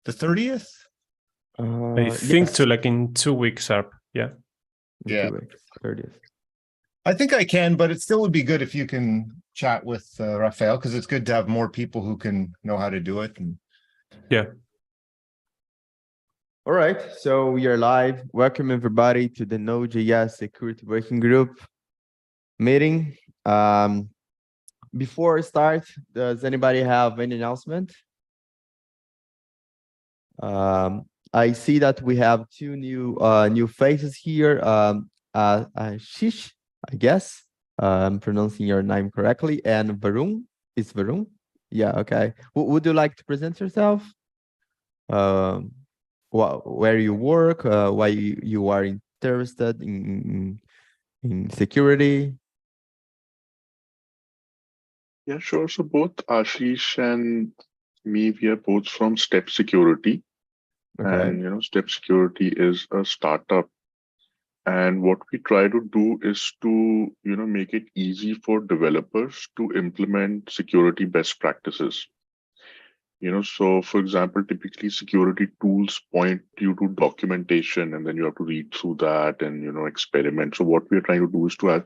The 30th? I think Yes. to like in 2 weeks up. Yeah. In Yeah. 2 weeks, 30th. I think I can, but it still would be good if you can chat with Raphael, because it's good to have more people who can know how to do it. And Yeah. All right, so we are live. Welcome everybody to the Node.js Security Working Group meeting. Before I start, does anybody have any announcement? I see that we have two new faces here. Shish, I guess I'm pronouncing your name correctly, and Varun. Is Varun? Yeah, okay. Would you like to present yourself? Where you work, why you are interested in security? Yeah, sure. So both Ashish and me, we are both from Step Security. Okay. And, Step Security is a startup. And what we try to do is to, make it easy for developers to implement security best practices. So for example, typically security tools point you to documentation and then you have to read through that and, experiment. So what we're trying to do is to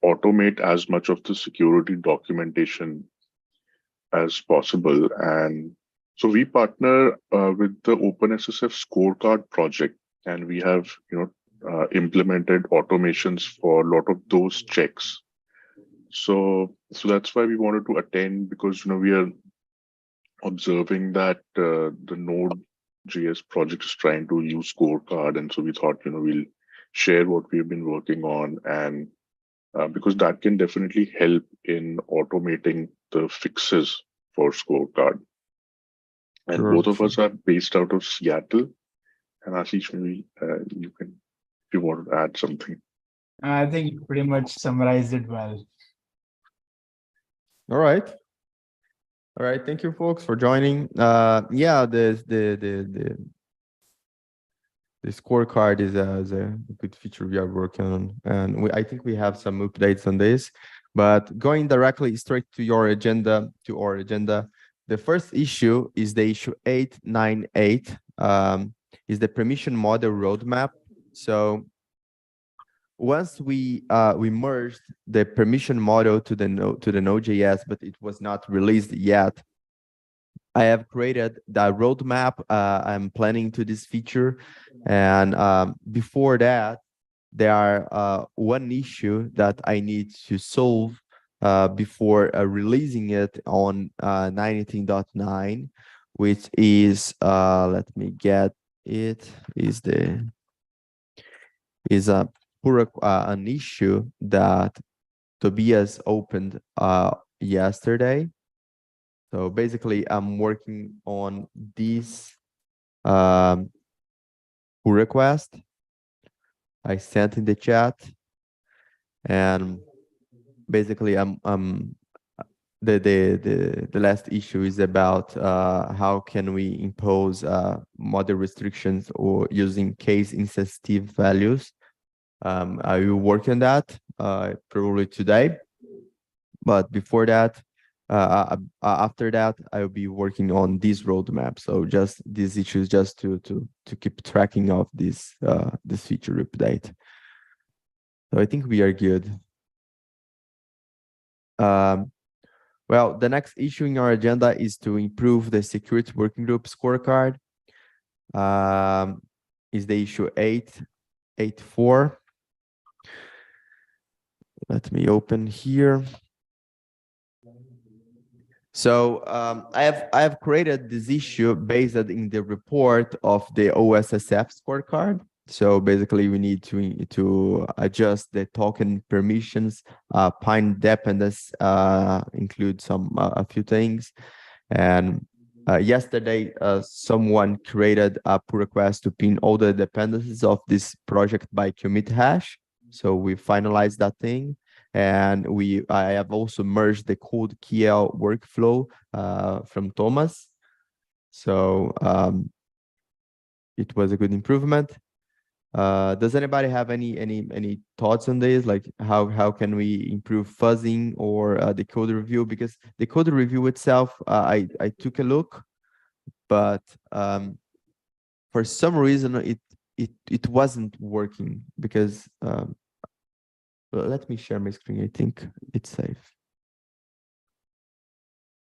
automate as much of the security documentation as possible. And so we partner with the OpenSSF scorecard project, and we have, implemented automations for a lot of those checks. So that's why we wanted to attend, because, we are observing that the node.js project is trying to use scorecard. And so we thought, we'll share what we've been working on, and because that can definitely help in automating the fixes for scorecard. And Sure. both of us are based out of Seattle. And Ashish, maybe you can, if you want to add something. I think you pretty much summarized it well. All right. All right. Thank you, folks, for joining. Yeah, the scorecard is a good feature we are working on, and I think we have some updates on this. But going directly straight to our agenda, the first issue is the issue 898. Is the permission model roadmap. So once we merged the permission model to the Node.js, but it was not released yet, I have created the roadmap. I'm planning to this feature, and before that, there are one issue that I need to solve before releasing it on 19.9, which is let me get it. Is an issue that Tobias opened yesterday. So basically, I'm working on this pull request I sent in the chat, and basically, the last issue is about how can we impose model restrictions or using case insensitive values. I will work on that probably today, but before that, after that, I will be working on this roadmap. So just these issues, just to keep tracking of this feature update. So I think we are good. Well, the next issue in our agenda is to improve the security working group scorecard. Is the issue 884. Let me open here. So I have created this issue based in the report of the OSSF scorecard. So basically, we need to adjust the token permissions. Pine dependence include a few things. And yesterday, someone created a pull request to pin all the dependencies of this project by commit hash. So we finalized that thing. And I have also merged the code KL workflow from Thomas. So it was a good improvement. Does anybody have any thoughts on this? Like how can we improve fuzzing or the code review? Because the code review itself, I took a look. but for some reason it wasn't working because let me share my screen. I think it's safe.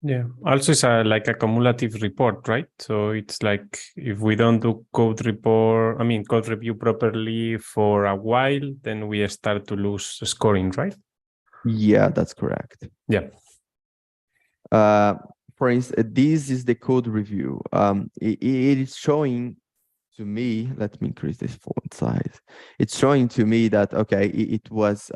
Yeah. Also, it's like a cumulative report, right? So it's like if we don't do code review properly for a while, then we start to lose scoring, right? Yeah, that's correct. Yeah. For instance, this is the code review. It is showing to me, let me increase this font size. It's showing to me that okay, it was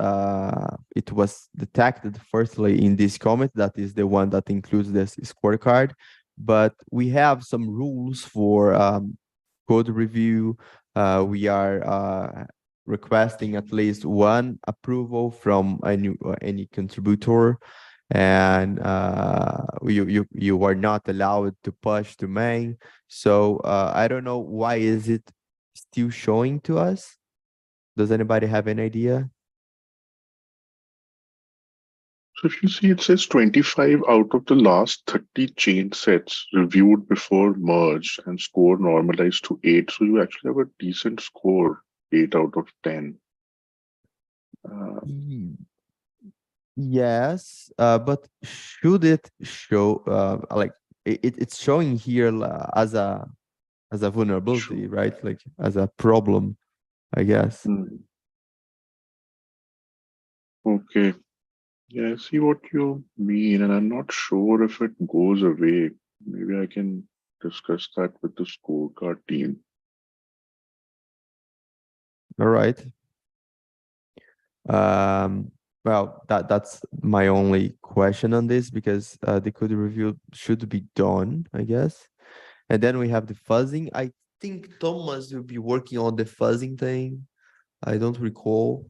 detected firstly in this comment, that is the one that includes this scorecard, but we have some rules for code review. We are requesting at least one approval from any contributor, and you are not allowed to push to main. So I don't know why is it still showing to us. Does anybody have any idea? So if you see, it says 25 out of the last 30 chain sets reviewed before merge and score normalized to 8. So you actually have a decent score, 8 out of 10. Yes, but should it show like it's showing here as a vulnerability, right? Like as a problem, I guess. Okay. Yeah, I see what you mean, and I'm not sure if it goes away. Maybe I can discuss that with the scorecard team. All right. Well, that's my only question on this, because the code review should be done, I guess. And then we have the fuzzing. I think Thomas will be working on the fuzzing thing. I don't recall.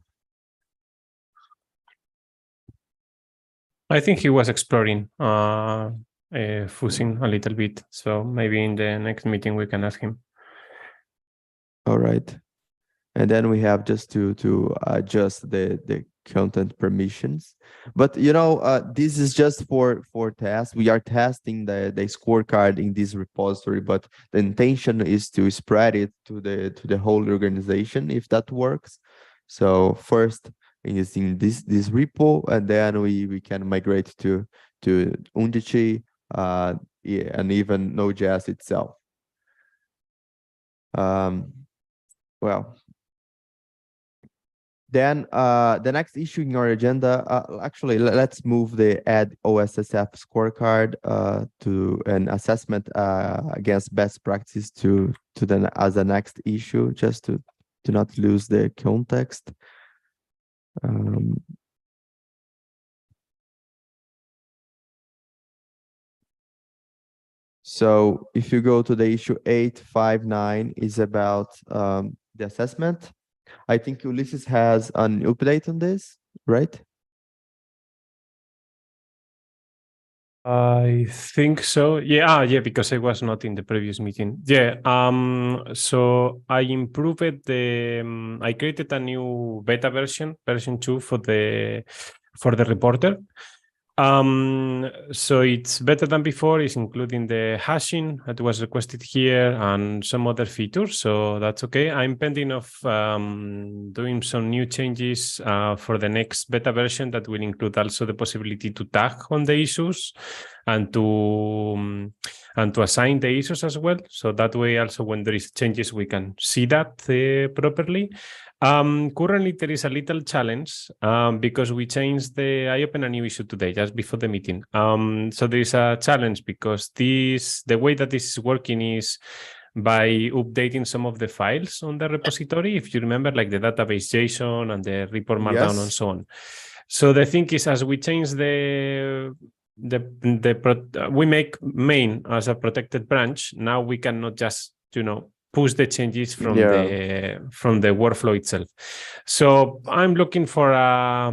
I think he was exploring fuzzing a little bit. So maybe in the next meeting we can ask him. All right. And then we have just to adjust the content permissions. But this is just for test. We are testing the scorecard in this repository, but the intention is to spread it to the whole organization if that works. So first using this repo, and then we can migrate to Undici and even Node.js itself. Well, then the next issue in our agenda, actually, let's move the add OSSF scorecard to an assessment against best practice to then as a next issue, just to not lose the context. So if you go to the issue 859, is about the assessment. I think Ulysses has an update on this, right? I think so. Yeah, because I was not in the previous meeting. Yeah. So I improved the. I created a new beta version 2 for the reporter. So it's better than before. It's including the hashing that was requested here and some other features. So that's okay. I'm pending of doing some new changes for the next beta version that will include also the possibility to tag on the issues and to assign the issues as well. So that way also when there is changes, we can see that properly. Currently, there is a little challenge because we changed I opened a new issue today, just before the meeting. So there is a challenge because the way that this is working is by updating some of the files on the repository. If you remember, like the database JSON and the report markdown and so on. So the thing is, as we change we make main as a protected branch. Now we cannot just push the changes from the workflow itself. So I'm looking for I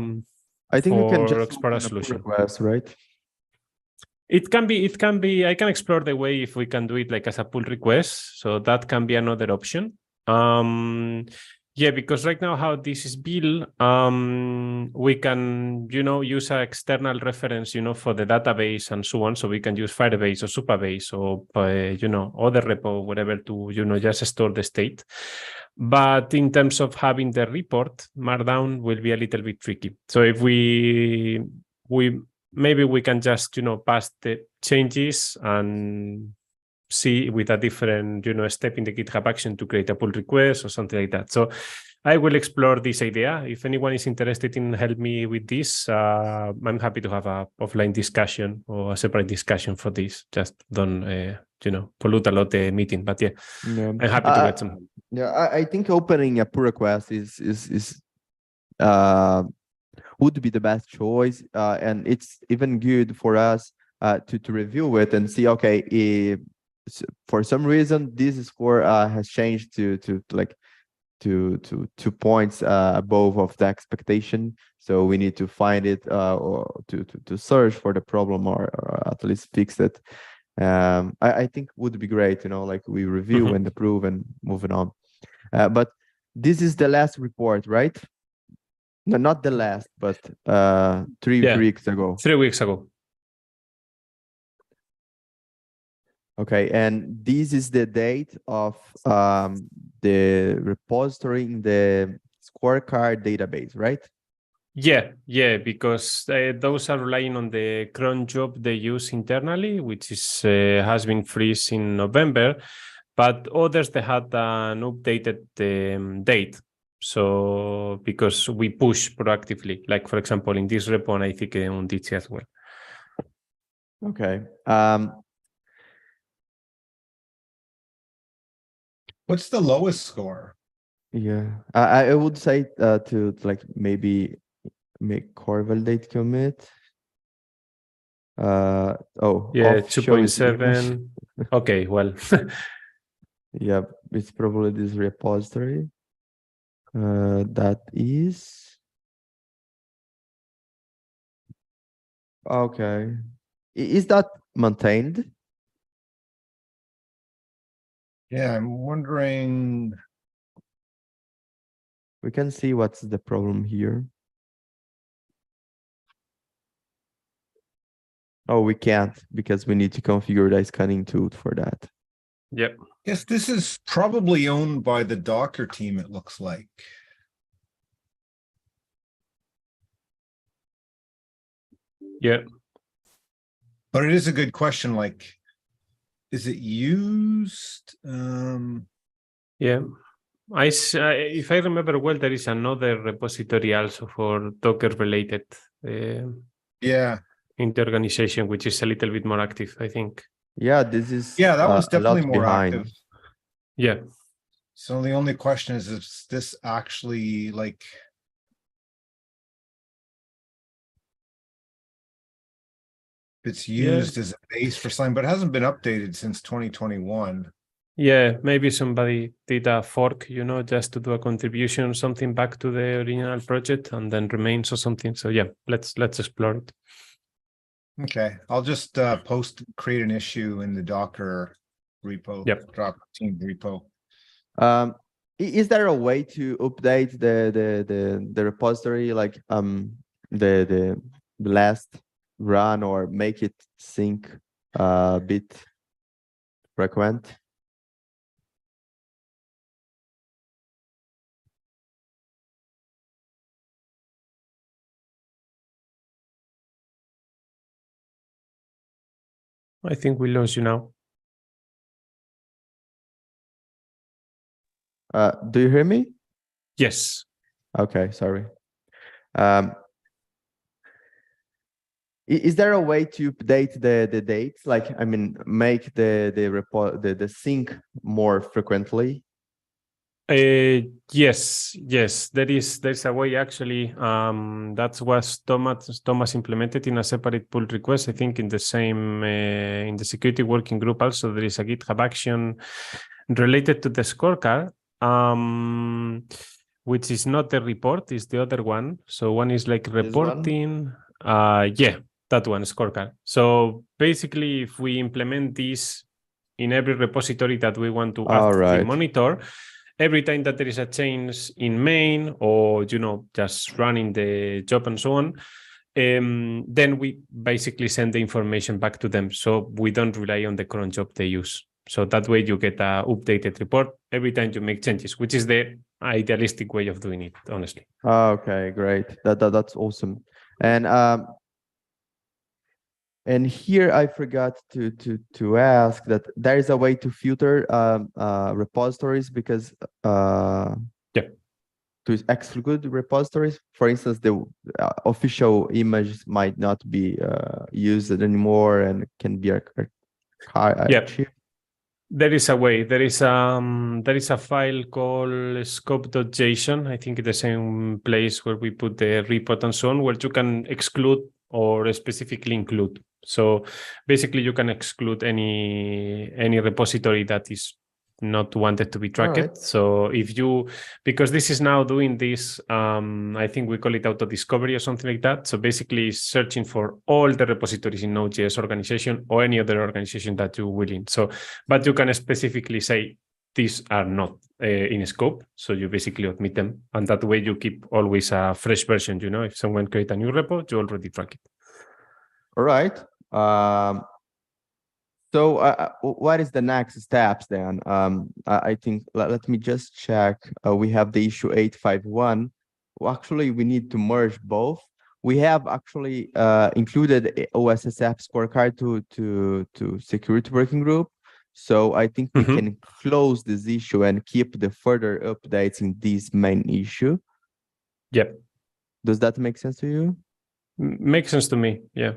think you can just explore a open solution. pull request, right? It can be. I can explore the way if we can do it like as a pull request. So that can be another option. Yeah, because right now how this is built, we can, use an external reference, for the database and so on. So we can use Firebase or Supabase or, other repo, whatever to, just store the state. But in terms of having the report, Markdown will be a little bit tricky. So if we maybe we can just, pass the changes and see with a different, step in the GitHub action to create a pull request or something like that. So I will explore this idea. If anyone is interested in help me with this, I'm happy to have a offline discussion or a separate discussion for this. Just don't, pollute a lot the meeting. But yeah, Yeah. I'm happy to get some help. Yeah, I think opening a pull request is would be the best choice, and it's even good for us to review it and see, okay, if for some reason this score has changed to 2 points above of the expectation, so we need to find it or to search for the problem or at least fix it. I think would be great, like we review and approve and moving on. But this is the last report, right? No, not the last, but 3 weeks ago. 3 weeks ago. Okay, and this is the date of the repository in the scorecard database, right? Yeah, because those are relying on the cron job they use internally, which is has been freeze in November, but others they had an updated date. So because we push proactively, like for example in this repo, and I think on DT as well. Okay. What's the lowest score? Yeah, I would say to like maybe make core validate commit. Yeah, off show is image. 2.7. Okay, well. Yeah, it's probably this repository. That is okay. Is that maintained? Yeah, I'm wondering. We can see what's the problem here. Oh, we can't because we need to configure the scanning tool for that. Yep. Yes, this is probably owned by the Docker team, it looks like. Yeah. But it is a good question, like, is it used? Yeah. If I remember well, there is another repository also for Docker related Yeah. in the organization, which is a little bit more active, I think. Yeah, this is Yeah, that one's a lot definitely more behind. active. Yeah. So the only question is this actually like it's used as a base for Slime, but it hasn't been updated since 2021. Yeah, maybe somebody did a fork, just to do a contribution, something back to the original project and then remains or something. So yeah, let's explore it. Okay, I'll just create an issue in the Docker repo. Yep. Docker team repo. Is there a way to update the repository, like the last run, or make it sync a bit frequent? I think we lost you now. Do you hear me? Yes. Okay, sorry. Is there a way to update the dates? Like, I mean, make the sync more frequently? Yes, there's a way actually. That was Thomas implemented in a separate pull request. I think in the same in the security working group also there is a GitHub action related to the scorecard, which is not the report, is the other one. So one is like reporting. Yeah, that one, scorecard. So basically, if we implement this in every repository that we want to actively monitor, every time that there is a change in main or, just running the job and so on, then we basically send the information back to them. So we don't rely on the current job they use. So that way you get an updated report every time you make changes, which is the idealistic way of doing it, honestly. Okay, great. That's awesome. And here I forgot to ask that there is a way to filter repositories because to exclude repositories. For instance, the official images might not be used anymore and can be archived. There is a way. There is a file called scope.json. I think the same place where we put the report and so on, where you can exclude or specifically include. So basically, you can exclude any repository that is not wanted to be tracked. Right. So because this is now doing this, I think we call it auto discovery or something like that. So basically searching for all the repositories in Node.js organization or any other organization that you're willing. So, but you can specifically say these are not in scope. So you basically omit them. And that way you keep always a fresh version. If someone create a new repo, you already track it. All right. So what is the next steps then? I think, let me just check. We have the issue 851. Well, actually, we need to merge both. We have actually included OSSF scorecard to security working group. So I think we can close this issue and keep the further updates in this main issue. Yep. Does that make sense to you? Makes sense to me, yeah.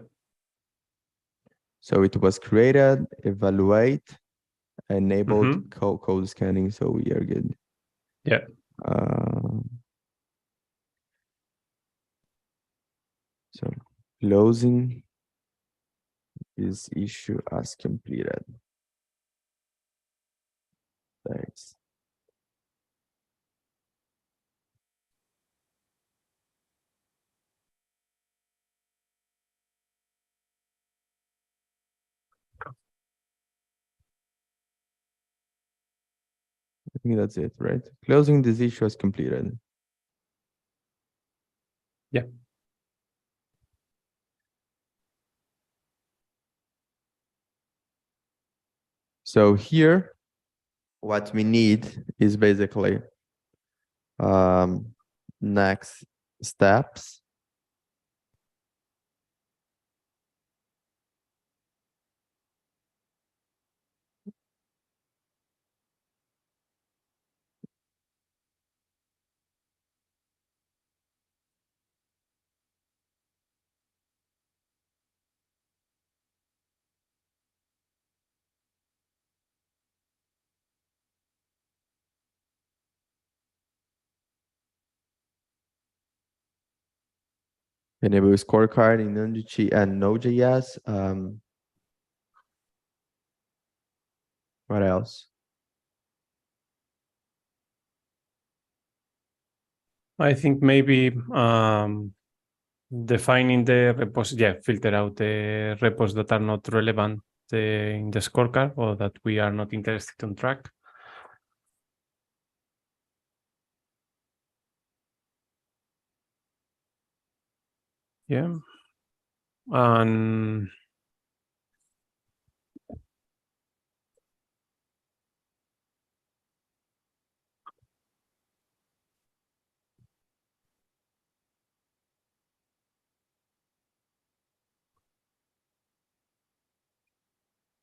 So it was created, evaluate, enabled code scanning. So we are good. Yeah. So closing this issue as completed. Thanks. I think that's it, right? Closing this issue as completed. Yeah. So here, what we need is basically next steps. Enable scorecard in Node.js. What else? I think maybe defining the repos, filter out the repos that are not relevant in the scorecard or that we are not interested on track. Yeah. And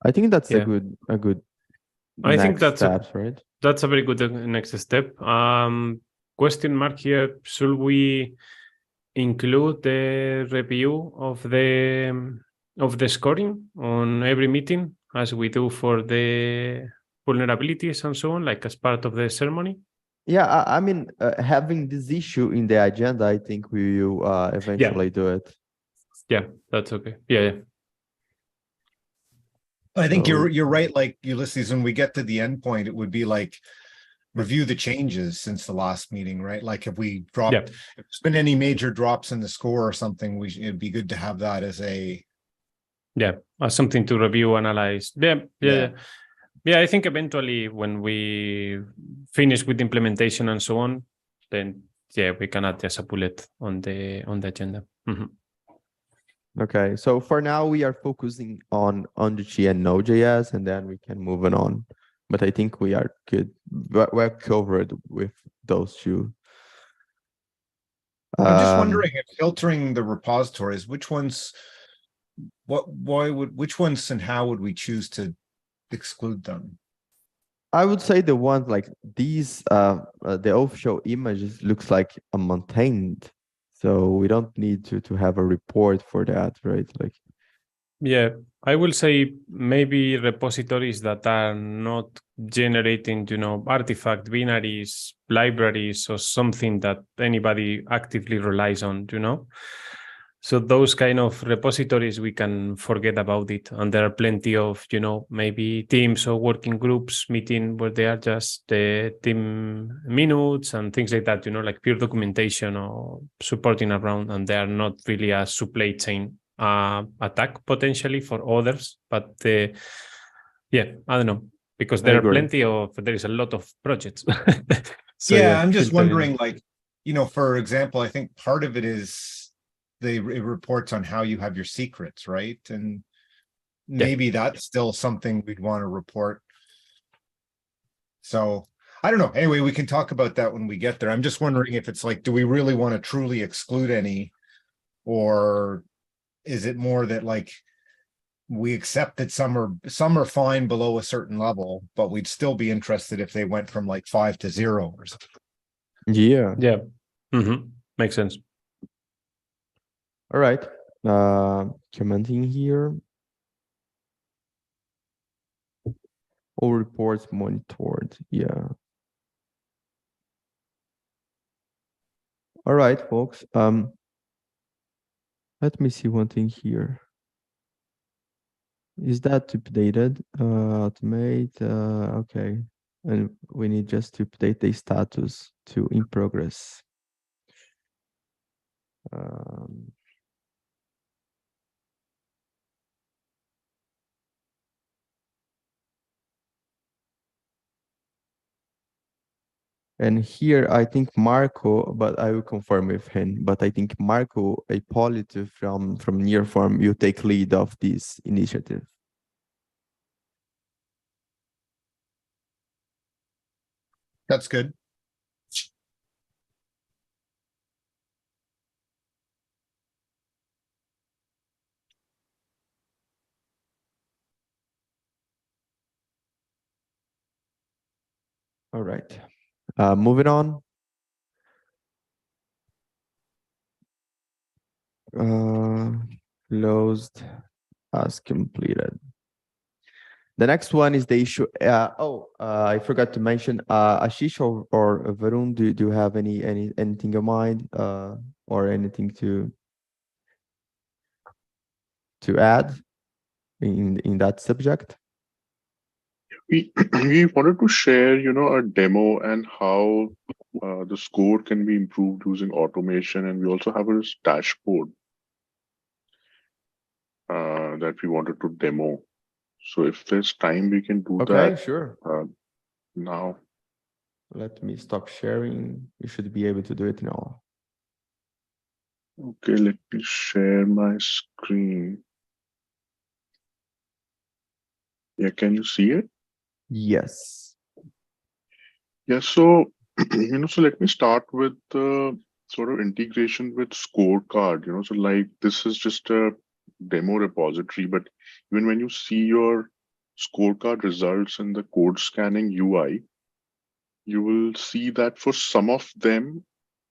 I think that's a good I think that's steps, right? That's a very good next step. Question mark here, should we include the review of the scoring on every meeting as we do for the vulnerabilities and so on, like as part of the ceremony? Yeah, I mean, having this issue in the agenda, I think we will eventually do it. Yeah, that's okay. Yeah. I think you're right. Like Ulysses, when we get to the end point, it would be like review the changes since the last meeting, right? Like if we dropped, if there's been any major drops in the score or something, it'd be good to have that as a as something to review, analyze. Yeah. Yeah, I think eventually when we finish with implementation and so on, then yeah, we can add just a bullet on the agenda. Okay, so for now we are focusing on Underg and Node.js, and then we can move on. But I think we are good. We're covered with those two. I'm just wondering if filtering the repositories, which ones and how would we choose to exclude them? I would say the ones like these, the official images looks like unmaintained. So we don't need to have a report for that, right? Like, yeah, I will say maybe repositories that are not generating, artifact binaries, libraries, or something that anybody actively relies on, So those kind of repositories, we can forget about it. And there are plenty of, maybe teams or working groups meeting where they are just team minutes and things like that, like pure documentation or supporting around, and they are not really a supply chain attack potentially for others. But yeah, I don't know, because there is a lot of projects. So yeah, I'm just filtering. wondering, like, for example, I think part of it is it reports on how you have your secrets, right? And maybe that's still something we'd want to report. So I don't know. Anyway, we can talk about that when we get there. I'm just wondering if it's like, do we really want to truly exclude any, or is it more that like we accept that some are fine below a certain level, but we'd still be interested if they went from like 5 to 0 or something. yeah. Yeah. Makes sense. All right. Commenting here. All reports monitored. Yeah. All right, folks. Let me see one thing here. Is that updated? Automate. Okay. And we need just to update the status to in progress. And here, I think Marco, but I will confirm with him. But I think Marco Ippolito from Nearform will take lead of this initiative. That's good. All right. Moving on. Closed as completed. The next one is the issue. I forgot to mention. Ashish or Varun, do you have anything in mind, or anything to add in that subject? We wanted to share, a demo and how the score can be improved using automation, and we also have a dashboard that we wanted to demo. So if there's time, we can do Okay, that. sure. Now. Let me stop sharing. You should be able to do it now. Okay, let me share my screen. Yeah, can you see it? Yes. Yeah, so so let me start with the sort of integration with scorecard. So like this is just a demo repository, but even when you see your scorecard results in the code scanning UI, you will see that for some of them,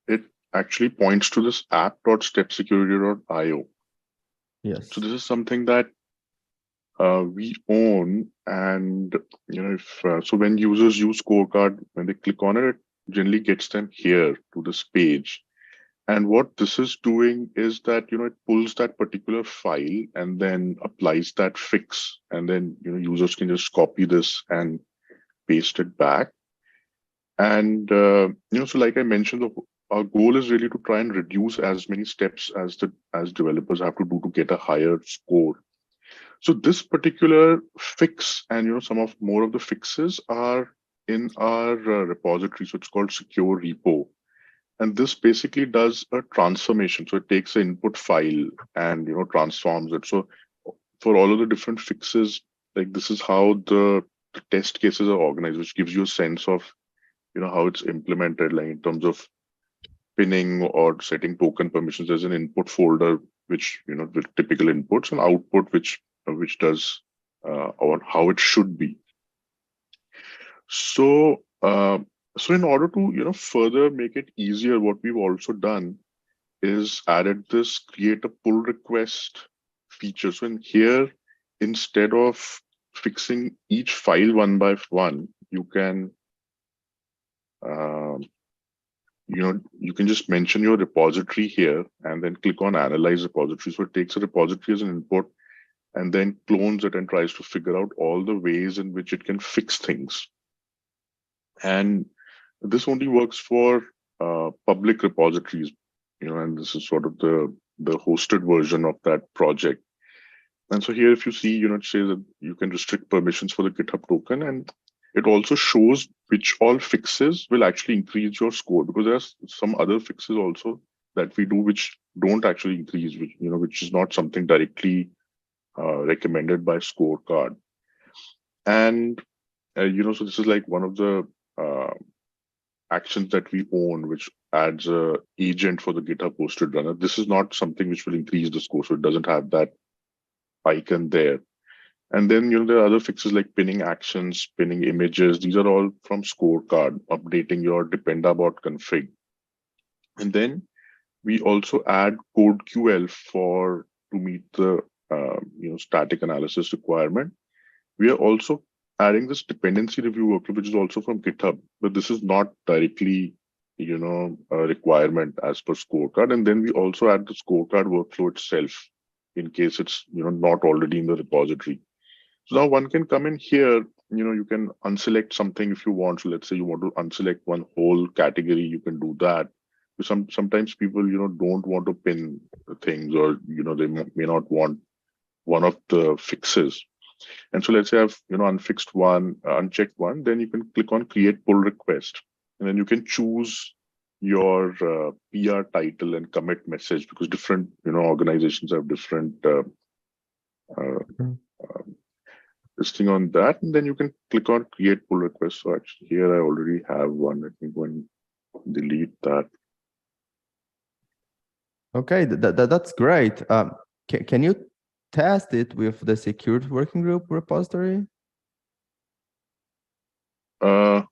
it actually points to this app.stepsecurity.io. Yes. So this is something that we own, and if so when users use scorecard, when they click on it, it generally gets them here to this page. And what this is doing is that it pulls that particular file and then applies that fix, and then users can just copy this and paste it back. And so like I mentioned, our goal is really to try and reduce as many steps as developers have to do to get a higher score. So this particular fix and some of more of the fixes are in our repository. So it's called secure repo. And this basically does a transformation. So it takes an input file and transforms it. So for all of the different fixes, like this is how the test cases are organized, which gives you a sense of how it's implemented, like in terms of pinning or setting token permissions. There's an input folder which with typical inputs, and output which does or how it should be. So so in order to further make it easier, what we've also done is added this create a pull request feature. So in here, instead of fixing each file one by one, you can you can just mention your repository here and then click on analyze repository. So it takes a repository as an input and then clones it and tries to figure out all the ways in which it can fix things. And this only works for public repositories, and this is sort of the hosted version of that project. And so here, if you see, it says that you can restrict permissions for the GitHub token, and it also shows which all fixes will actually increase your score, because there's some other fixes also that we do which don't actually increase, which is not something directly recommended by scorecard. And so this is like one of the actions that we own, which adds a agent for the GitHub hosted runner. This is not something which will increase the score, so it doesn't have that icon there. And then there are other fixes like pinning actions, pinning images. These are all from scorecard, updating your dependabot config. And then we also add CodeQL to meet the static analysis requirement. We are also adding this dependency review workflow, which is also from GitHub, but this is not directly a requirement as per scorecard. And then we also add the scorecard workflow itself in case it's not already in the repository. So now one can come in here, you can unselect something if you want. So let's say you want to unselect one whole category, you can do that. Sometimes people don't want to pin things, or they may not want one of the fixes. And so let's say I've unfixed one, unchecked one, then you can click on create pull request, and then you can choose your PR title and commit message, because different organizations have different this thing on that, and then you can click on create pull request. So actually here I already have one. Let me go and delete that. Okay, that's great. Can you test it with the security working group repository? Yeah,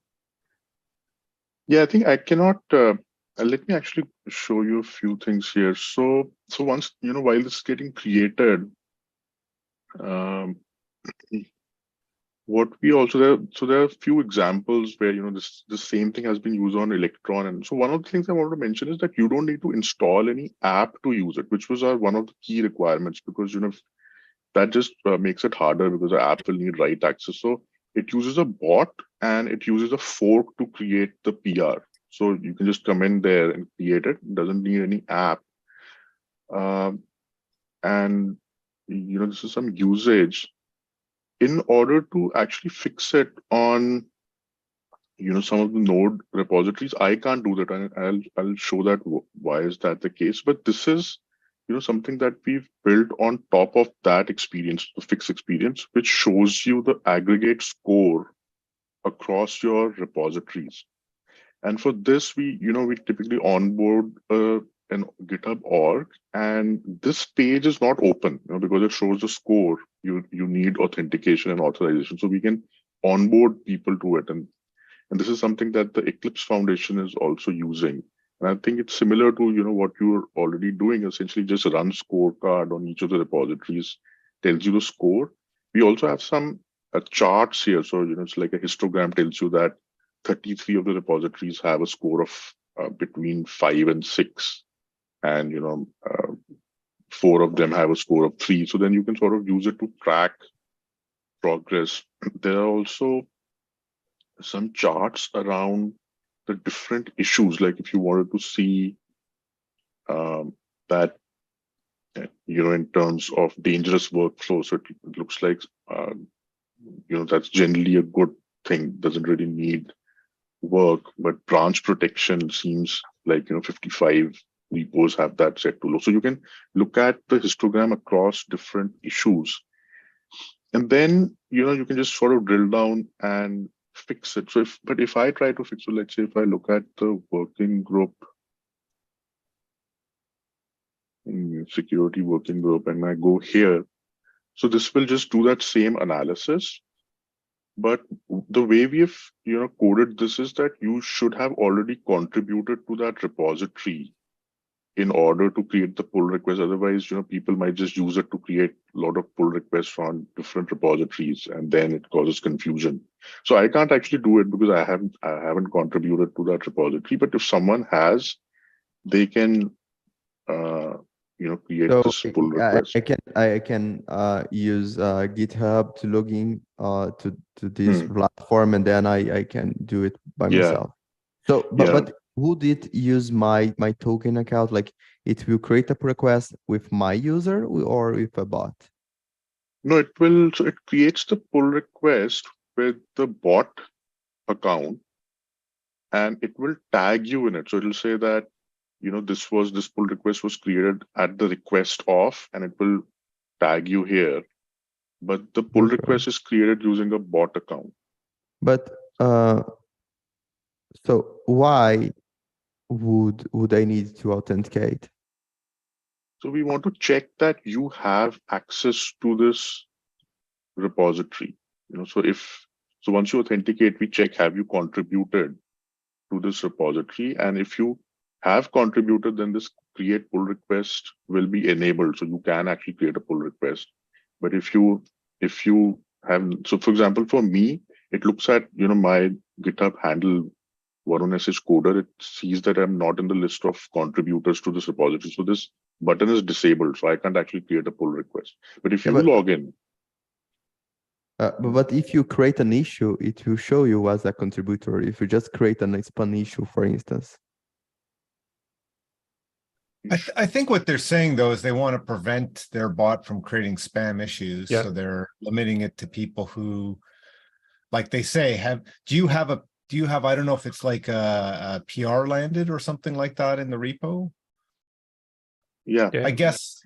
I think I cannot. Let me actually show you a few things here. So once while this is getting created, what we also there are a few examples where the same thing has been used on Electron. And so one of the things I wanted to mention is that you don't need to install any app to use it, which was one of the key requirements, because that just makes it harder, because the app will need write access. So it uses a bot and it uses a fork to create the PR. So you can just come in there and create it. It doesn't need any app. And this is some usage. In order to actually fix it on some of the node repositories, I can't do that, and I'll show that why is that the case. But this is something that we've built on top of that experience, the fix experience, which shows you the aggregate score across your repositories. And for this, we typically onboard an GitHub org, and this page is not open because it shows the score. You need authentication and authorization, so we can onboard people to it. And this is something that the Eclipse Foundation is also using. And I think it's similar to what you're already doing. Essentially, just run scorecard on each of the repositories, tells you the score. We also have some charts here, so it's like a histogram, tells you that 33 of the repositories have a score of between 5 and 6, and 4 of them have a score of 3. So then you can sort of use it to track progress. There are also some charts around the different issues. Like if you wanted to see that in terms of dangerous workflow. So it looks like, that's generally a good thing. Doesn't really need work, but branch protection seems like, 55 repos have that set to low. So you can look at the histogram across different issues. And then, you can just sort of drill down and fix it. So if I try to fix it, let's say if I look at the working group, security working group, and I go here, so this will just do that same analysis. But the way we've, coded this is that you should have already contributed to that repository in order to create the pull request. Otherwise, people might just use it to create a lot of pull requests on different repositories, and then it causes confusion. So I can't actually do it because I haven't contributed to that repository. But if someone has, they can, create this pull request. I can use GitHub to log in to this platform, and then I can do it by myself. So, but would it use my token account? Like it will create a pull request with my user or with a bot? No, it will. So it creates the pull request with the bot account, and it will tag you in it. So it'll say that, this pull request was created at the request of, and it will tag you here. But the pull request is created using a bot account. But so why would I need to authenticate? So we want to check that you have access to this repository. So once you authenticate, we check, have you contributed to this repository? And if you have contributed, then this create pull request will be enabled. So you can actually create a pull request. But if you have, so for example, for me, it looks at, my GitHub handle, Varun SH coder, it sees that I'm not in the list of contributors to this repository. So this button is disabled. So I can't actually create a pull request. But if you log in. But if you create an issue, it will show you as a contributor. If you just create an spam issue, for instance. I think what they're saying though is they want to prevent their bot from creating spam issues. So they're limiting it to people who, like they say, do you have, I don't know if it's like a PR landed or something like that in the repo? Yeah. I guess.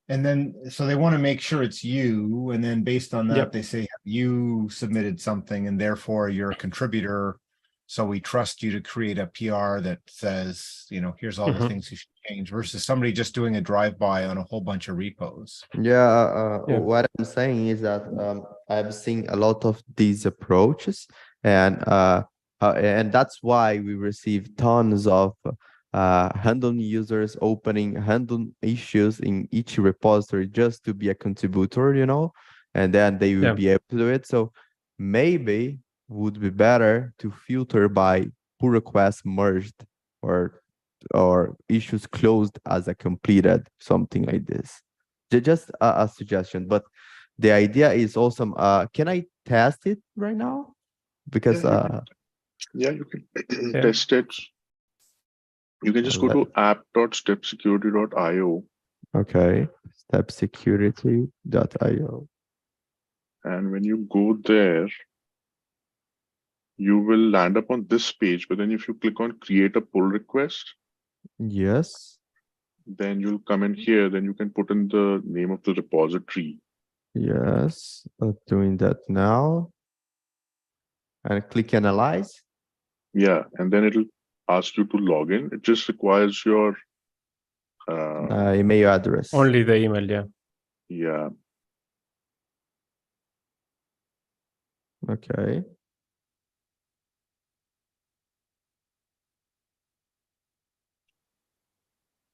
And then, so they want to make sure it's you. And then based on that, they say you submitted something and therefore you're a contributor. So we trust you to create a PR that says, here's all the things you should change versus somebody just doing a drive-by on a whole bunch of repos. What I'm saying is that I've seen a lot of these approaches, and that's why we receive tons of random users opening random issues in each repository just to be a contributor, and then they will be able to do it. So maybe would be better to filter by pull request merged or issues closed as a completed, something like this. Just a suggestion, but the idea is awesome. Can I test it right now? Because you can test it. You can just go to app.stepsecurity.io. Okay, stepsecurity.io. And when you go there, you will land up on this page. But then if you click on create a pull request, yes, then you'll come in here. Then you can put in the name of the repository. Yes, I'm doing that now. And click analyze. Yeah, and then it'll ask you to log in. It just requires your email address. Only the email, yeah. Okay.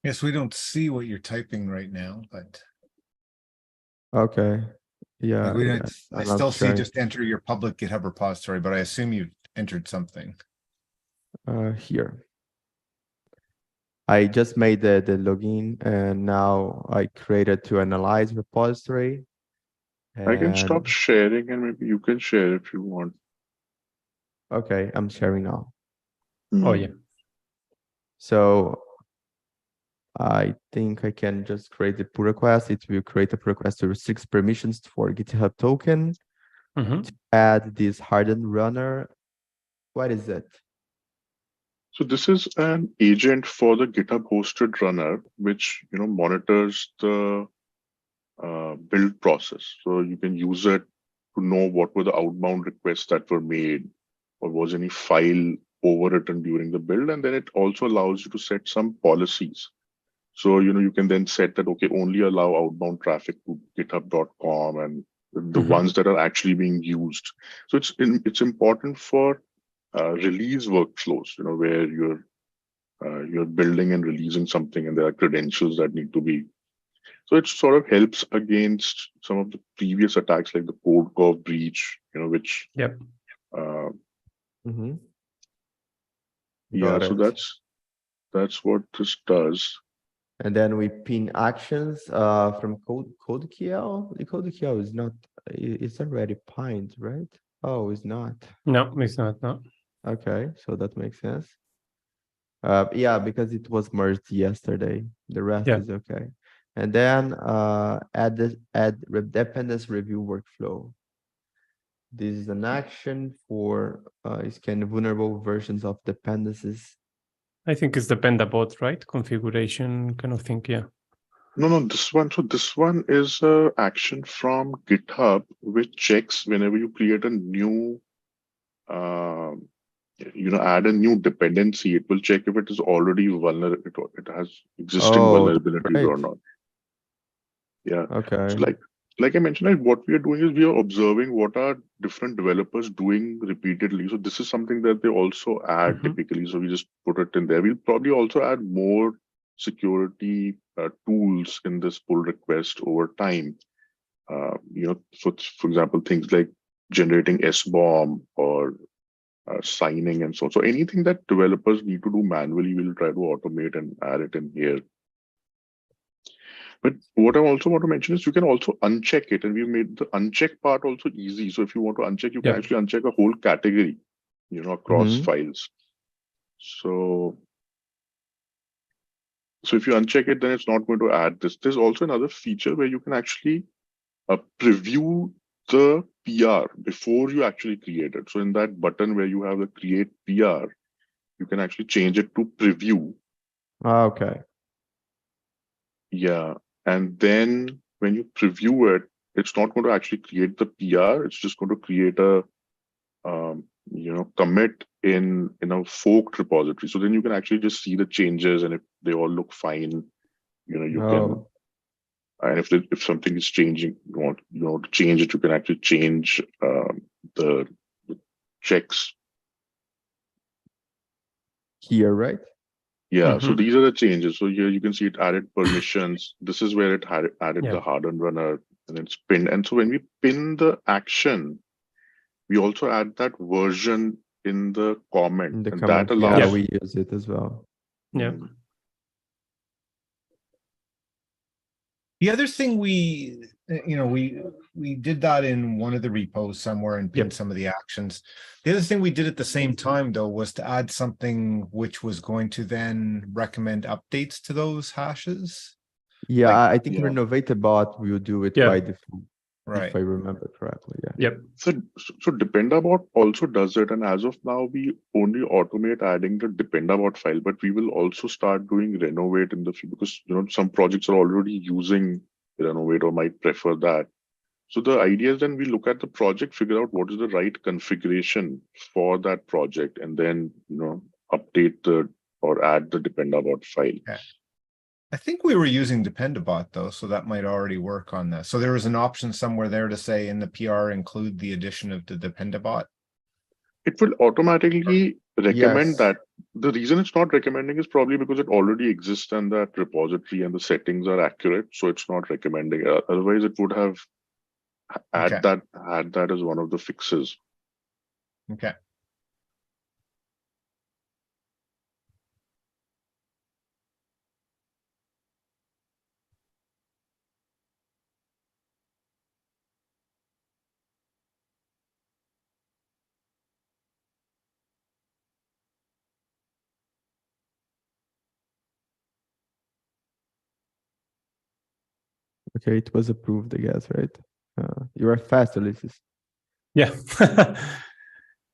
Yes, we don't see what you're typing right now, but okay. Yeah. I still see just enter your public GitHub repository, but I assume you've entered something. Here. I just made the login, and now I created to analyze repository. I can stop sharing and maybe you can share if you want. Okay, I'm sharing now. Oh, yeah. So I think I can just create a pull request. It will create a pull request to restrict permissions for GitHub token. Mm-hmm. To add this hardened runner. What is it? So this is an agent for the GitHub hosted runner, which monitors the build process. So you can use it to know what were the outbound requests that were made, or was any file overwritten during the build, and then it also allows you to set some policies. So you can then set that only allow outbound traffic to GitHub.com and the ones that are actually being used. So it's important for release workflows, where you're building and releasing something, and there are credentials that need to be. So it sort of helps against some of the previous attacks, like the code curve breach, which. Yep. Yeah. Got So it. that's what this does. And then we pin actions from CodeQL. The CodeQL is not. It's already pinned, right? Oh, it's not. No, it's not. No. Okay, so that makes sense. Yeah, because it was merged yesterday. The rest is okay. And then add dependency review workflow. This is an action for scan vulnerable versions of dependencies. I think it's dependabot, right? Configuration kind of thing. Yeah. No, this one. So this one is a action from GitHub, which checks whenever you create a new add a new dependency, it will check if it is already vulnerable, it has existing vulnerabilities or not. Yeah. Okay. So like I mentioned, what we are doing is we are observing what are different developers doing repeatedly. So this is something that they also add typically. So we just put it in there. We'll probably also add more security tools in this pull request over time. For example, things like generating SBOM or signing and so on. So anything that developers need to do manually, we'll try to automate and add it in here. But what I also want to mention is you can also uncheck it, and we made the uncheck part also easy. So if you want to uncheck, you can actually uncheck a whole category, across files. So if you uncheck it, then it's not going to add this. There's also another feature where you can actually preview the PR before you actually create it. So in that button where you have the create PR, you can actually change it to preview. Okay. Yeah. And then when you preview it, it's not going to actually create the PR. It's just going to create a, commit in a forked repository. So then you can actually just see the changes, and if they all look fine, you can. And if something is changing, you want to change it, you can actually change the checks Here, right? Yeah. So these are the changes. So here you can see it added permissions. This is where it added the hardened runner, and it's pinned. And so when we pin the action, we also add that version in the comment, and that allows. Yeah, we use it as well. Yeah. The other thing we did that in one of the repos somewhere and pinned some of the actions. The other thing we did at the same time, though, was to add something which was going to then recommend updates to those hashes. Yeah, I think Renovate-a-bot will do it by default, if I remember correctly. Yeah. So Dependabot also does it, and as of now, we only automate adding the Dependabot file, but we will also start doing Renovate in the future because some projects are already using Renovate or might prefer that. So the idea is then we look at the project, figure out what is the right configuration for that project, and then update or add the Dependabot file. Okay. I think we were using Dependabot though, so that might already work on that. So there was an option somewhere there to say in the PR include the addition of the Dependabot. It will automatically recommend that. The reason it's not recommending is probably because it already exists in that repository and the settings are accurate, so it's not recommending. Otherwise, it would have had that as one of the fixes. Okay. Okay, it was approved, I guess, right? You are fast, Ulysses. Yeah.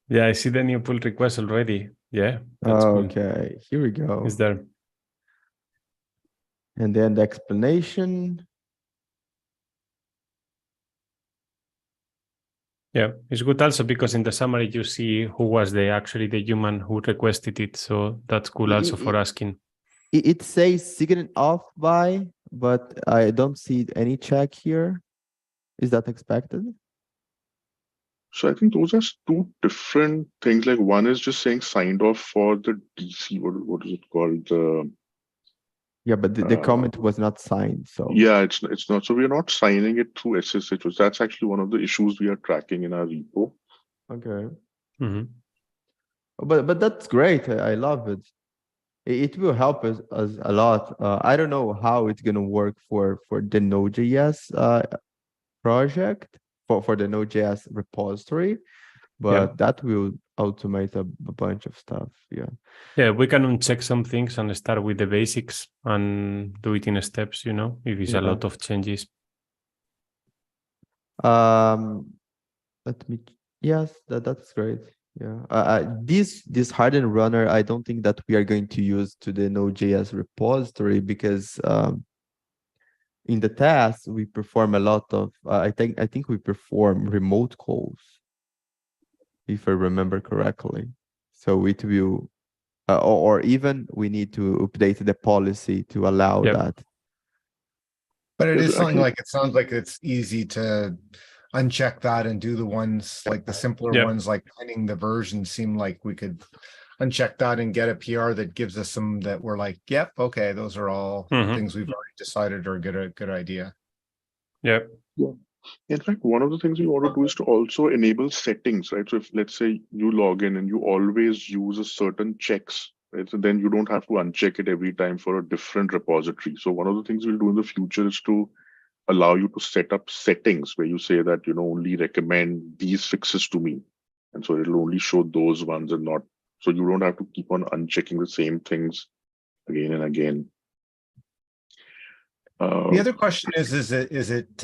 Yeah, I see the new pull request already. Yeah, that's cool. Okay, here we go. Is there? And then the explanation. Yeah, it's good also because in the summary you see who was actually the human who requested it. So that's cool also for asking. It says signed off by, but I don't see any check here. Is that expected? So I think those are two different things. Like one is just saying signed off for the DC. What is it called? Yeah, but the comment was not signed. So yeah, it's not. So we are not signing it through SSH. That's actually one of the issues we are tracking in our repo. okay. Mm-hmm. But that's great. I love it. It will help us a lot. I don't know how it's gonna work for the Node.js project for the Node.js repository, but that will automate a bunch of stuff. Yeah. Yeah, we can uncheck some things and start with the basics and do it in steps, you know, if it's a lot of changes. Let me. Yes, that's great. Yeah. This hardened runner, I don't think that we are going to use to the Node.js repository because in the test we perform a lot of. I think we perform remote calls, if I remember correctly. So it will, or even we need to update the policy to allow that. But it is something like, it sounds like it's easy to uncheck that and do the ones like the simpler ones, like pinning the version. Seem like we could uncheck that and get a PR that gives us some that we're like, yep, okay, those are all things we've already decided are a good idea. Yeah. In fact, one of the things we want to do is to also enable settings, right? So if let's say you log in and you always use a certain checks, right? So then you don't have to uncheck it every time for a different repository. So one of the things we'll do in the future is to allow you to set up settings where you say that, only recommend these fixes to me. And so it'll only show those ones and not, so you don't have to keep on unchecking the same things again and again. The other question is it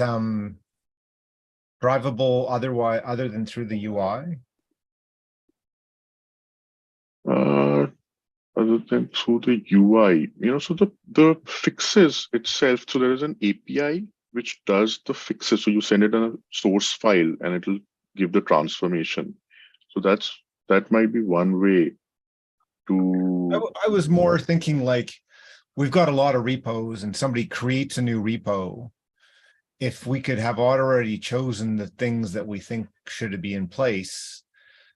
drivable other than through the UI? Other than through the UI, so the fixes itself, so there is an API which does the fixes. So you send it in a source file and it'll give the transformation. So that might be one way to. I was more thinking like, we've got a lot of repos and somebody creates a new repo. If we could have already chosen the things that we think should be in place,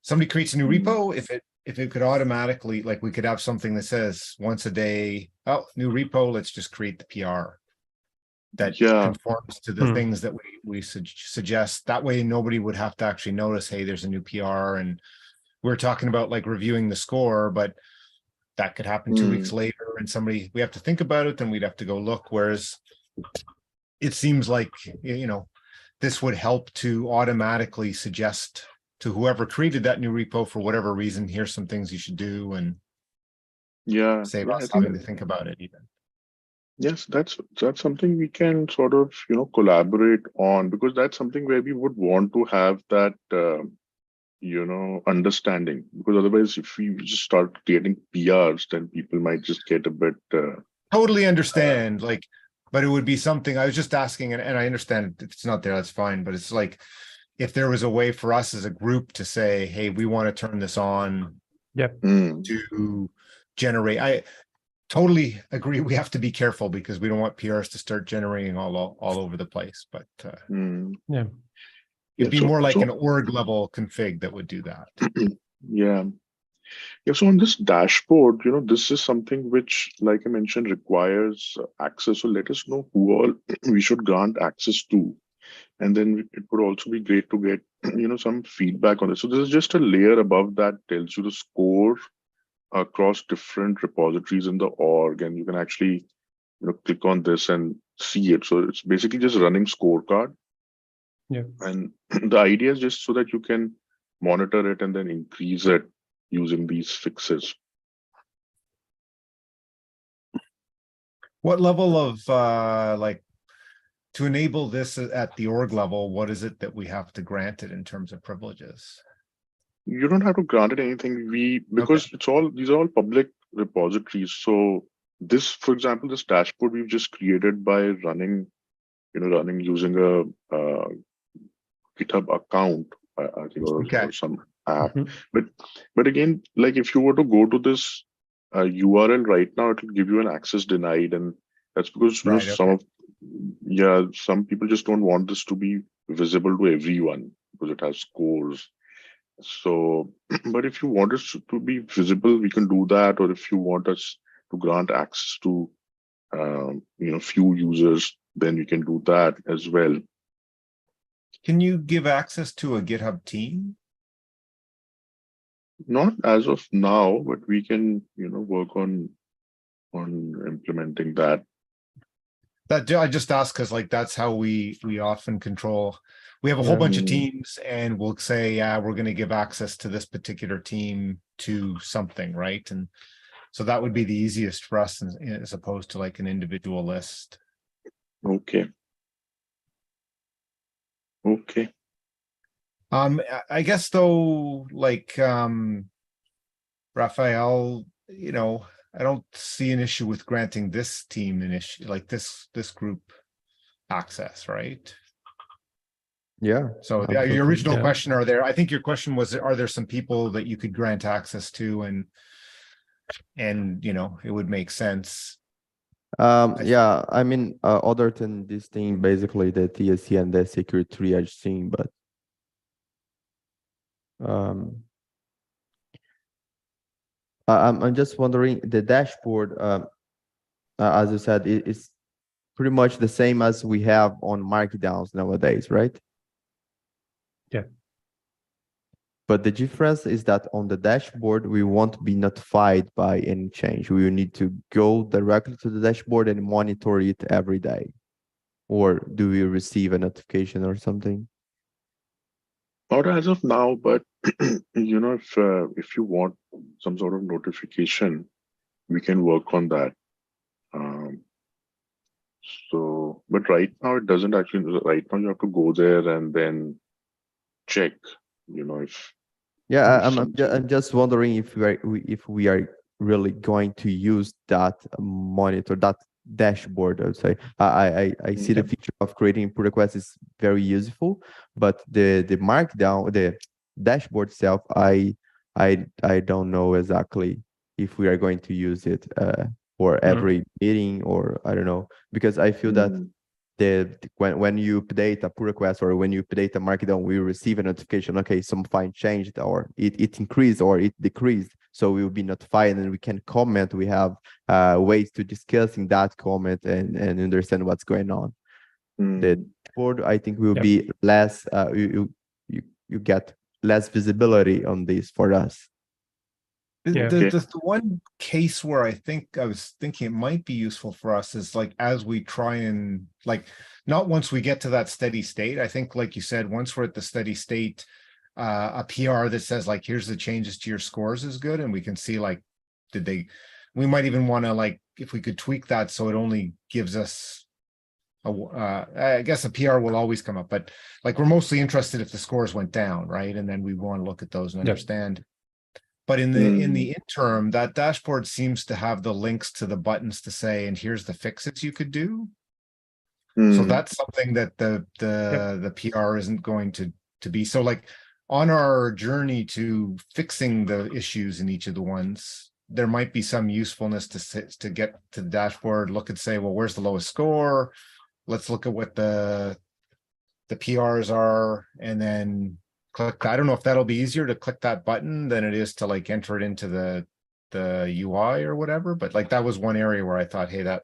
somebody creates a new repo, if it could automatically, like we could have something that says once a day, oh, new repo, let's just create the PR that conforms to the things that we suggest. That way nobody would have to actually notice, hey, there's a new PR. And we're talking about like reviewing the score, but that could happen 2 weeks later and we have to think about it, then we'd have to go look. Whereas it seems like, this would help to automatically suggest to whoever created that new repo for whatever reason, here's some things you should do, and save us having to think about it even. Yes, that's something we can sort of, collaborate on, because that's something where we would want to have that, understanding, because otherwise if we just start creating PRs, then people might just get a bit. Totally understand, but it would be something, I was just asking, and I understand if it's not there, that's fine, but it's like, if there was a way for us as a group to say, hey, we want to turn this on to generate, I totally agree. We have to be careful because we don't want PRs to start generating all over the place, but it'd be more like an org level config that would do that. Yeah. So on this dashboard, this is something which, like I mentioned, requires access. So let us know who all we should grant access to. And then it would also be great to get, some feedback on this. So this is just a layer above that tells you the score across different repositories in the org. And you can actually, click on this and see it. So it's basically just running scorecard. Yeah. And the idea is just so that you can monitor it and then increase it using these fixes. What level of to enable this at the org level, what is it that we have to grant it in terms of privileges? You don't have to grant it anything. Because these are all public repositories. So this, for example, this dashboard we've just created by running using a GitHub account, I think, or some app. But again, like if you were to go to this URL right now, it will give you an access denied, and that's because some people just don't want this to be visible to everyone because it has scores. So, but if you want us to be visible, we can do that. Or if you want us to grant access to, few users, then we can do that as well. Can you give access to a GitHub team? Not as of now, but we can, work on implementing that. That I just asked because like that's how we often control. We have a whole bunch of teams, and we'll say, yeah, we're going to give access to this particular team to something, right? And so that would be the easiest for us, as opposed to like an individual list. Okay. I guess though, like Raphael, I don't see an issue with granting this team an issue, like this group access, right? Yeah. So your original question, I think your question was, are there some people that you could grant access to, and it would make sense. Yeah, I mean, other than this thing, basically the TSC and the security triage thing, but I'm just wondering, the dashboard, as you said, it's pretty much the same as we have on Markdowns nowadays, right? Yeah. But the difference is that on the dashboard, we won't be notified by any change. We will need to go directly to the dashboard and monitor it every day. Or do we receive a notification or something? Not as of now, but if you want some sort of notification, we can work on that. But right now it doesn't actually. Right now you have to go there and then check. If I'm just wondering if we are really going to use that monitor, that dashboard. I would say I see the feature of creating pull requests is very useful, but the Markdown, the dashboard itself, I don't know exactly if we are going to use it for every meeting, or I don't know, because I feel that when you update a pull request or when you update a Markdown, we receive a notification, okay, some fine changed, or it increased or it decreased. So we will be notified and we can comment. We have ways to discussing that comment and understand what's going on. The board, I think, will be less, you get less visibility on this for us. The one case where I was thinking it might be useful for us is like, as we try and not once we get to that steady state. I think, like you said, once we're at the steady state, a PR that says like, here's the changes to your scores is good. And we can see like, we might even want to if we could tweak that so it only gives us I guess a PR will always come up, but like we're mostly interested if the scores went down, right? And then we want to look at those and understand. But in the interim, that dashboard seems to have the links to the buttons to say, and here's the fixes you could do. So that's something that the PR isn't going to be. So like on our journey to fixing the issues in each of the ones, there might be some usefulness to get to the dashboard, look and say, well, where's the lowest score? Let's look at what the PRs are, and then click. I don't know if that'll be easier to click that button than it is to like enter it into the UI or whatever. But like that was one area where I thought, hey, that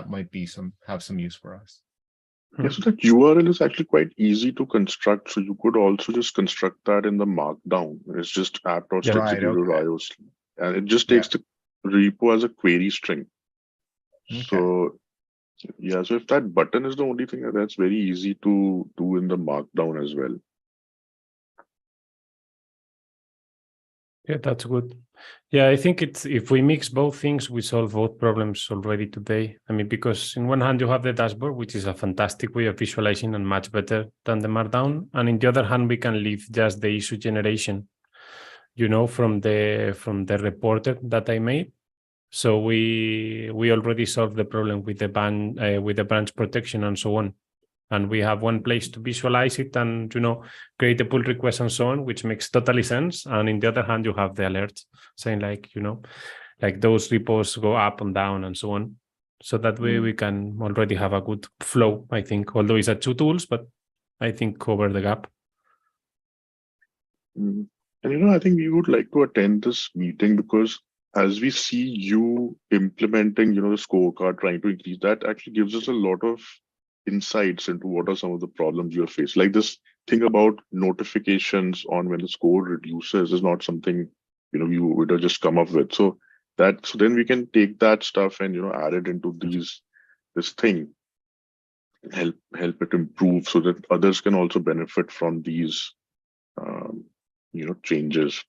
might be have some use for us. Yes, so that URL is actually quite easy to construct. So you could also just construct that in the Markdown. It's just app.execute.ios, and it just takes the repo as a query string. So yeah, so if that button is the only thing, that's very easy to do in the Markdown as well. Yeah, that's good. Yeah, I think it's if we mix both things, we solve both problems already today. I mean, because in one hand you have the dashboard, which is a fantastic way of visualizing and much better than the Markdown, and in the other hand, we can leave just the issue generation, from the reporter that I made. So we already solved the problem with the branch protection and so on. And we have one place to visualize it and, create a pull request and so on, which makes totally sense. And in the other hand, you have the alerts saying like those repos go up and down and so on. So that way we can already have a good flow, I think, although it's two tools, but I think cover the gap. And I think we would like to attend this meeting because as we see you implementing, the scorecard, trying to increase that actually gives us a lot of insights into what are some of the problems you're facing. Like this thing about notifications on when the score reduces is not something, you would have just come up with. So then we can take that stuff and, add it into this thing, help it improve so that others can also benefit from these, changes.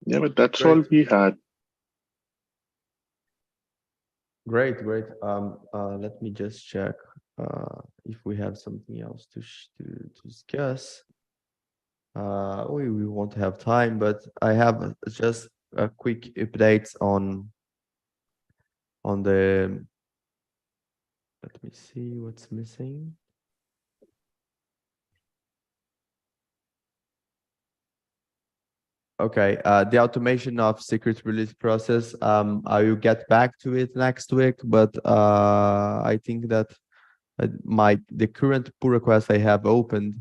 Yeah, but that's Great. all we had. Great. Let me just check if we have something else to discuss. We won't have time, but I have just a quick updates on the. Let me see what's missing. Okay, the automation of secret release process. I will get back to it next week, but I think that the current pull request I have opened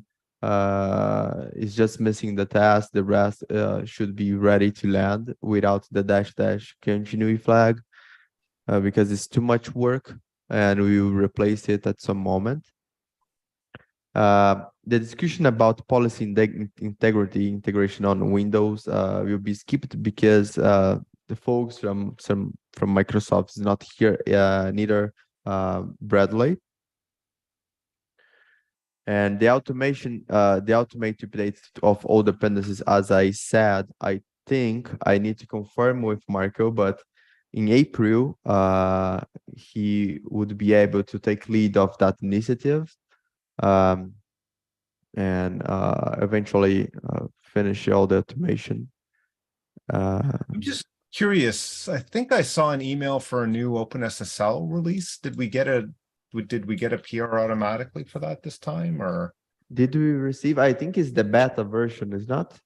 is just missing the task. The rest should be ready to land without the -- continue flag because it's too much work, and we will replace it at some moment. The discussion about policy integrity integration on Windows will be skipped because the folks from Microsoft is not here, neither Bradley. And the automated updates of all dependencies, as I said, I think I need to confirm with Marco, but in April, he would be able to take lead of that initiative. And eventually finish all the automation. I'm just curious. I think I saw an email for a new OpenSSL release. Did we get a PR automatically for that this time, or did we receive? I think it's the beta version, is not?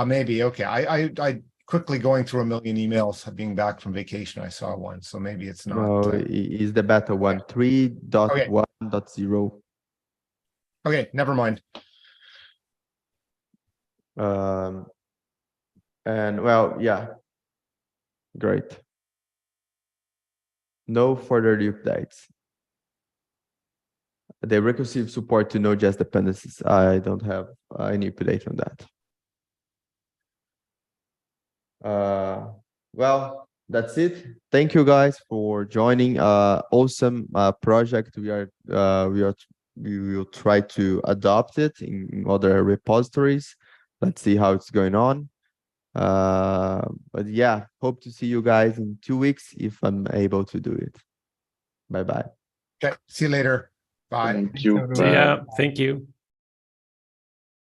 Maybe. Okay. I quickly going through a million emails being back from vacation. I saw one, so maybe it's not. No, it's the beta one, 3.1.0. Okay, never mind. And well, yeah, great. No further updates. The recursive support to Node.js dependencies. I don't have any update on that. Well, that's it. Thank you guys for joining. Awesome project. We will try to adopt it in other repositories. Let's see how it's going on. But yeah, hope to see you guys in 2 weeks if I'm able to do it. Bye-bye. Okay, see you later. Bye. Thank you. everyone. So yeah, thank you.